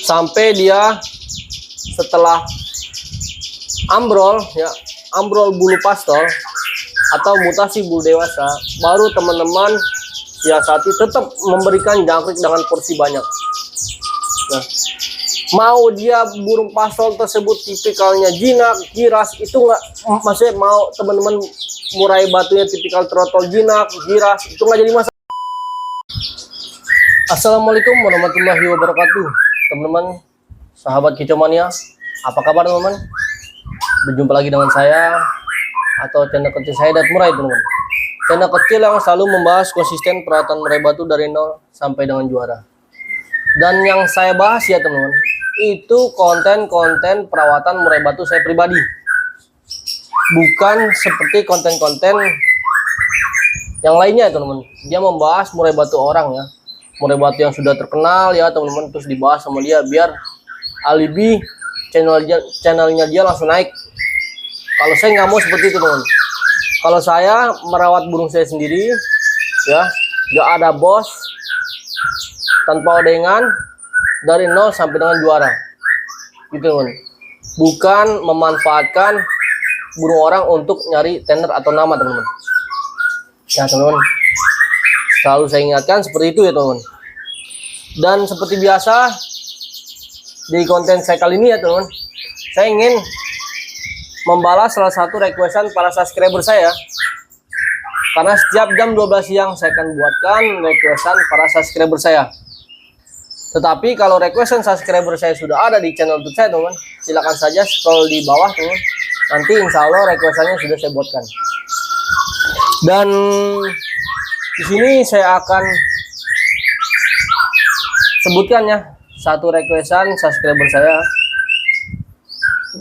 sampai dia setelah ambrol ya, ambrol bulu pastol atau mutasi bulu dewasa, baru teman-teman siasati tetap memberikan jangkrik dengan porsi banyak. Nah, mau dia burung pastol tersebut tipikalnya jinak, giras, itu nggak, maksudnya mau teman-teman murai batunya tipikal trotol, jinak, giras, itu nggak jadi masalah. Assalamualaikum warahmatullahi wabarakatuh, teman-teman, sahabat kicomania, apa kabar teman-teman? Berjumpa lagi dengan saya atau channel kecil saya, Dat Murai, teman-teman. Channel kecil yang selalu membahas konsisten perawatan murai batu dari nol sampai dengan juara. Dan yang saya bahas ya teman-teman, itu konten-konten perawatan murai batu saya pribadi, bukan seperti konten-konten yang lainnya teman-teman. Dia membahas murai batu orang ya, murai batu yang sudah terkenal ya teman-teman, terus dibahas sama dia biar alibi channelnya dia langsung naik. Kalau saya nggak mau seperti itu teman-teman. Kalau saya merawat burung saya sendiri ya, nggak ada bos, tanpa odengan, dari nol sampai dengan juara gitu teman. Bukan memanfaatkan burung orang untuk nyari tender atau nama teman-teman ya teman-teman. Selalu saya ingatkan seperti itu ya teman-teman. Dan seperti biasa di konten saya kali ini ya teman-teman, saya ingin membalas salah satu requestan para subscriber saya. Karena setiap jam 12 siang saya akan buatkan requestan para subscriber saya. Tetapi kalau requestan subscriber saya sudah ada di channel YouTube saya teman, silakan saja scroll di bawah teman. Nanti insya Allah requestannya sudah saya buatkan. Dan di sini saya akan sebutkan ya satu requestan subscriber saya.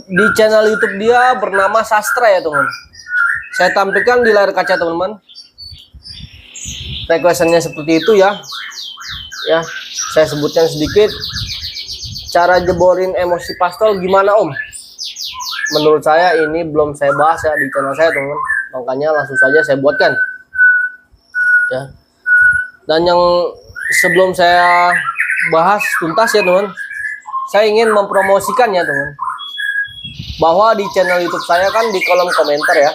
Di channel YouTube dia bernama Sastra ya teman. Saya tampilkan di layar kaca teman-teman. Requestannya seperti itu ya. Ya, saya sebutkan sedikit. Cara jeborin emosi pastol gimana Om? Menurut saya ini belum saya bahas ya di channel saya teman-teman. Makanya langsung saja saya buatkan. Ya. Dan yang sebelum saya bahas tuntas ya teman, saya ingin mempromosikan ya teman, bahwa di channel YouTube saya kan di kolom komentar ya,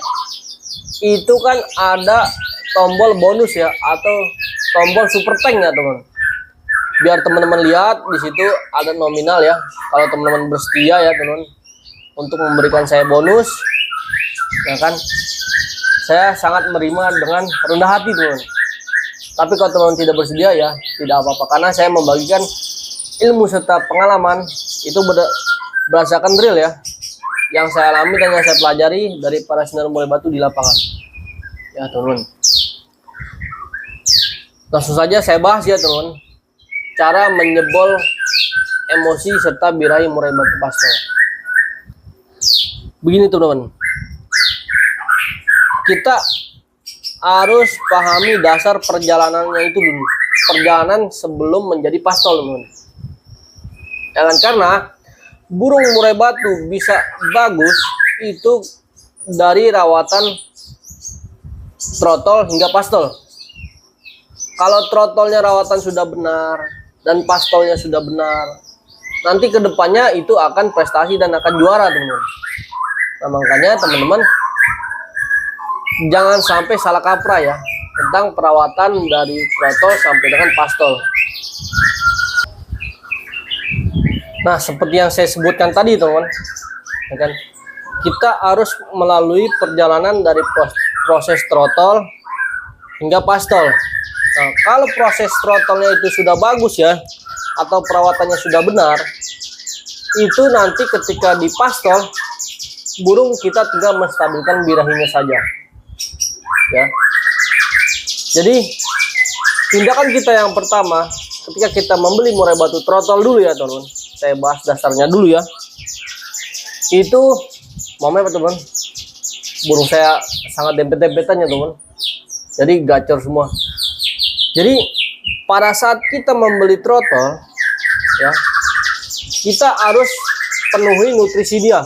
itu kan ada tombol bonus ya atau tombol super tank ya teman. Biar teman-teman lihat di situ ada nominal ya. Kalau teman-teman bersedia ya teman untuk memberikan saya bonus, ya kan, saya sangat menerima dengan rendah hati teman. Tapi kalau teman-teman tidak bersedia ya tidak apa-apa, karena saya membagikan ilmu serta pengalaman itu berdasarkan drill ya, yang saya alami dan yang saya pelajari dari para senior murai batu di lapangan ya teman. Langsung saja saya bahas ya teman, cara menyebol emosi serta birahi murai batu pastol. Begini teman-teman, kita harus pahami dasar perjalanannya itu dulu, perjalanan sebelum menjadi pastol teman. Jangan, karena burung murai batu bisa bagus itu dari rawatan trotol hingga pastol. Kalau trotolnya rawatan sudah benar dan pastolnya sudah benar, nanti kedepannya itu akan prestasi dan akan juara teman-teman. Nah, makanya teman-teman jangan sampai salah kaprah ya tentang perawatan dari trotol sampai dengan pastol. Nah, seperti yang saya sebutkan tadi teman-teman, ya kan, kita harus melalui perjalanan dari proses trotol hingga pastol. Nah, kalau proses trotolnya itu sudah bagus ya, atau perawatannya sudah benar, itu nanti ketika di pastol, burung kita tinggal menstabilkan birahinya saja. Ya. Jadi tindakan kita yang pertama ketika kita membeli murai batu trotol dulu ya teman-teman. Saya bahas dasarnya dulu ya. Itu momennya teman, burung saya sangat dempet-dempetannya teman. Jadi gacor semua. Jadi pada saat kita membeli trotol ya, kita harus penuhi nutrisi dia,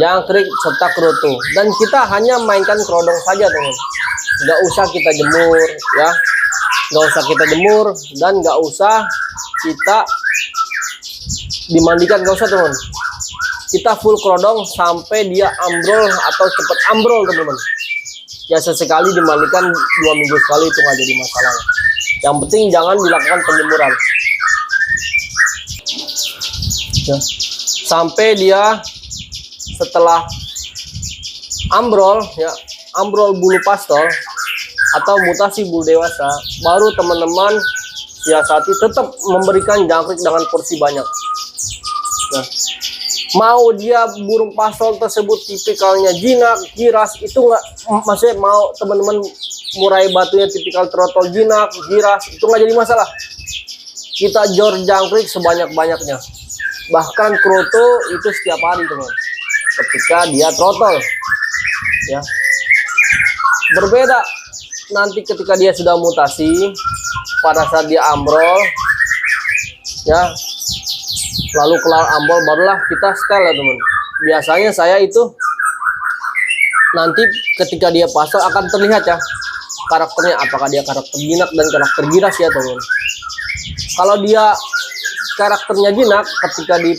jangkrik serta kerutu, dan kita hanya mainkan kerodong saja teman. Nggak usah kita jemur ya, nggak usah kita jemur dan nggak usah kita dimandikan, nggak usah teman. Kita full kerodong sampai dia ambrol atau cepat ambrol teman-teman. Ya sesekali dimandikan 2 minggu sekali itu nggak jadi masalah. Yang penting jangan dilakukan penjemuran. Ya. Sampai dia setelah ambrol ya, ambrol bulu pastol atau mutasi bulu dewasa, baru teman-teman siasati tetap memberikan jangkrik dengan porsi banyak. Nah, mau dia burung pastol tersebut tipikalnya jinak, giras, itu nggak, maksudnya mau teman-teman murai batunya tipikal trotol, jinak, giras, itu nggak jadi masalah. Kita jor jangkrik sebanyak-banyaknya. Bahkan kroto itu setiap hari teman. Ketika dia trotol, ya. Berbeda nanti ketika dia sudah mutasi, pada saat dia ambrol, ya. Lalu kelar ambrol barulah kita setel ya teman. Biasanya saya itu nanti ketika dia pastol akan terlihat ya karakternya, apakah dia karakter jinak dan karakter giras ya teman. Kalau dia karakternya jinak ketika di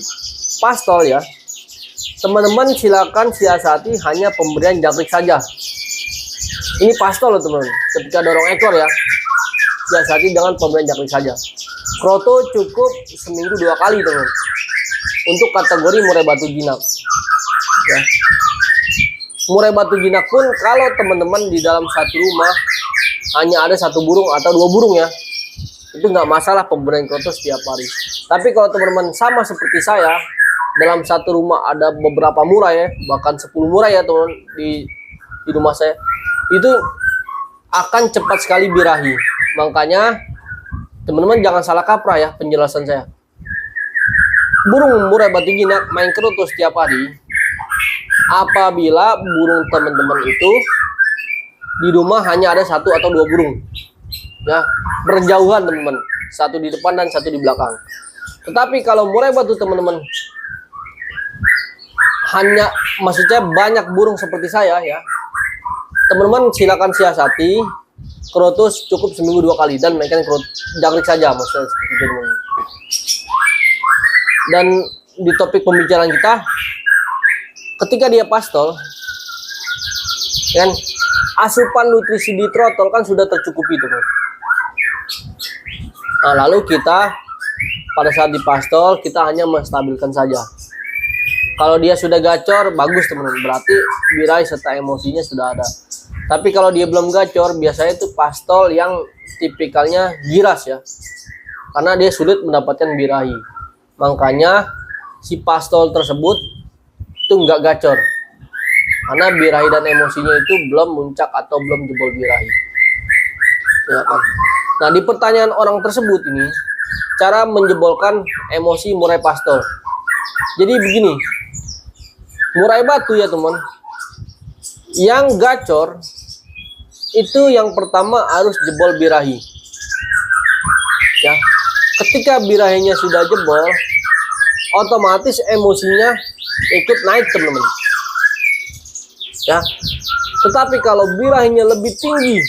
pastol ya, teman-teman silakan siasati hanya pemberian jangkrik saja. Ini pastol loh teman. Ketika dorong ekor ya, siasati dengan pemberian jangkrik saja. Kroto cukup seminggu 2 kali teman. Untuk kategori murai batu jinak. Ya. Murai batu jinak pun kalau teman-teman di dalam satu rumah hanya ada 1 burung atau 2 burung ya, itu nggak masalah pemberian kroto setiap hari. Tapi kalau teman-teman sama seperti saya, dalam satu rumah ada beberapa murai ya, bahkan 10 murai ya teman di rumah saya, itu akan cepat sekali birahi. Makanya teman-teman jangan salah kaprah ya penjelasan saya. Burung murai batu jinak main kroto setiap hari apabila burung teman-teman itu di rumah hanya ada 1 atau 2 burung ya, berjauhan teman-teman, 1 di depan dan 1 di belakang. Tetapi kalau murai batu teman-teman hanya, maksudnya banyak burung seperti saya ya, teman-teman silakan siasati kroto cukup seminggu 2 kali dan mainkan jangkrik saja, maksudnya seperti itu teman-teman. Dan di topik pembicaraan kita, ketika dia pastol kan, asupan nutrisi di trotol kan sudah tercukupi teman. Nah, lalu kita pada saat di pastol kita hanya menstabilkan saja. Kalau dia sudah gacor, bagus teman-teman, berarti birahi serta emosinya sudah ada. Tapi kalau dia belum gacor, biasanya itu pastol yang tipikalnya giras ya, karena dia sulit mendapatkan birahi. Makanya si pastol tersebut itu nggak gacor, karena birahi dan emosinya itu belum muncak atau belum jebol birahi ya kan? Nah, di pertanyaan orang tersebut ini, cara menjebolkan emosi murai pastol. Jadi begini, murai batu ya teman, yang gacor itu yang pertama harus jebol birahi ya. Ketika birahinya sudah jebol, otomatis emosinya ikut naik teman-teman ya. Tetapi kalau birahinya lebih tinggi,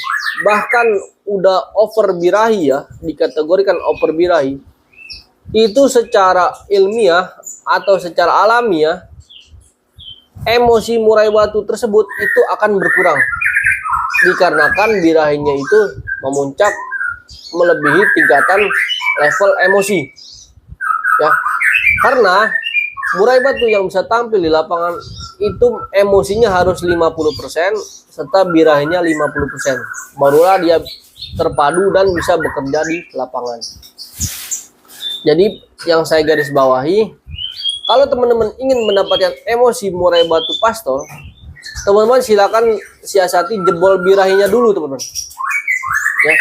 bahkan udah over birahi ya, dikategorikan over birahi, itu secara ilmiah atau secara alamiah emosi murai batu tersebut itu akan berkurang, dikarenakan birahinya itu memuncak melebihi tingkatan level emosi ya. Karena murai batu yang bisa tampil di lapangan itu emosinya harus 50% serta birahinya 50%, barulah dia terpadu dan bisa bekerja di lapangan. Jadi yang saya garis bawahi, kalau teman-teman ingin mendapatkan emosi murai batu pastol, teman-teman silakan siasati jebol birahinya dulu teman-teman ya.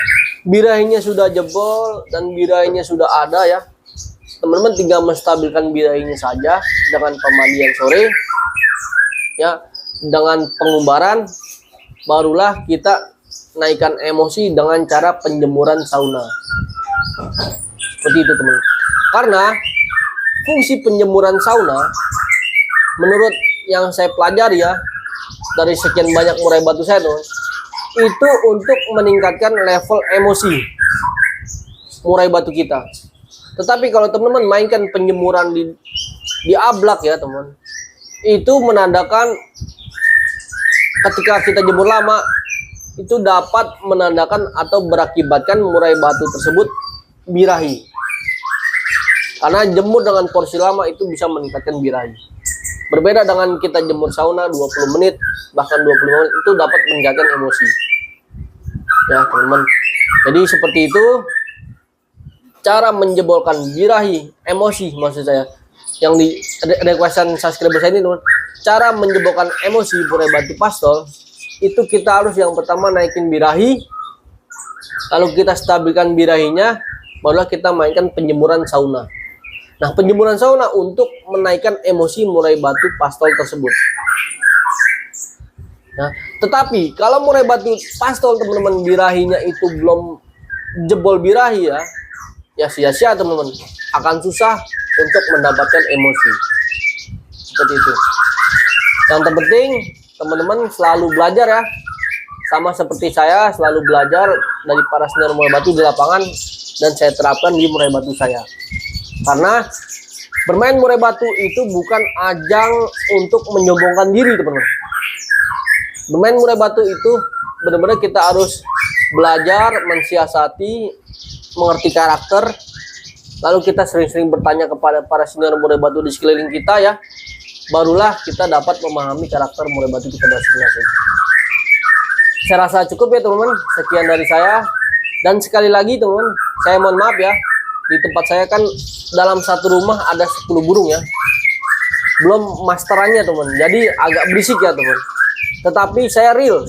Birahinya sudah jebol dan birahinya sudah ada ya, teman-teman tinggal menstabilkan birahinya saja dengan pemandian sore ya, dengan pengumbaran, barulah kita naikkan emosi dengan cara penjemuran sauna seperti itu teman. Karena fungsi penjemuran sauna menurut yang saya pelajari ya dari sekian banyak murai batu saya tuh, itu untuk meningkatkan level emosi murai batu kita. Tetapi kalau teman-teman mainkan penjemuran di ablak ya teman, itu menandakan ketika kita jemur lama, itu dapat menandakan atau berakibatkan murai batu tersebut birahi. Karena jemur dengan porsi lama itu bisa meningkatkan birahi. Berbeda dengan kita jemur sauna 20 menit, bahkan 25 menit, itu dapat meningkatkan emosi. Ya teman-teman. Jadi seperti itu cara menjebolkan birahi, emosi maksud saya. Yang di requestan subscriber saya ini teman, cara menjebolkan emosi murai batu pastol, itu kita harus yang pertama naikin birahi. Lalu kita stabilkan birahinya, barulah kita mainkan penjemuran sauna. Nah, penjemuran sauna untuk menaikkan emosi murai batu pastol tersebut. Nah, tetapi kalau murai batu pastol teman-teman birahinya itu belum jebol birahi ya sia-sia teman-teman, akan susah untuk mendapatkan emosi. Seperti itu. Yang terpenting teman-teman selalu belajar ya. Sama seperti saya selalu belajar dari para senior murai batu di lapangan dan saya terapkan di murai batu saya. Karena bermain murai batu itu bukan ajang untuk menyombongkan diri teman-teman. Bermain murai batu itu benar-benar kita harus belajar, mensiasati, mengerti karakter. Lalu kita sering-sering bertanya kepada para senior murai batu di sekeliling kita ya. Barulah kita dapat memahami karakter murai batu kita masing-masing. Saya rasa cukup ya teman-teman. Sekian dari saya. Dan sekali lagi teman-teman, saya mohon maaf ya. Di tempat saya kan dalam satu rumah ada 10 burung ya. Belum masterannya teman. Jadi agak berisik ya teman. Tetapi saya real.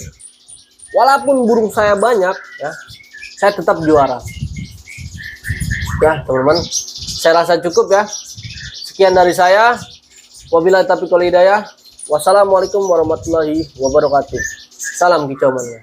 Walaupun burung saya banyak ya, saya tetap juara. Ya teman-teman, saya rasa cukup ya. Sekian dari saya. Wabillahi taufiq wal hidayah. Wassalamualaikum warahmatullahi wabarakatuh. Salam kicau mania.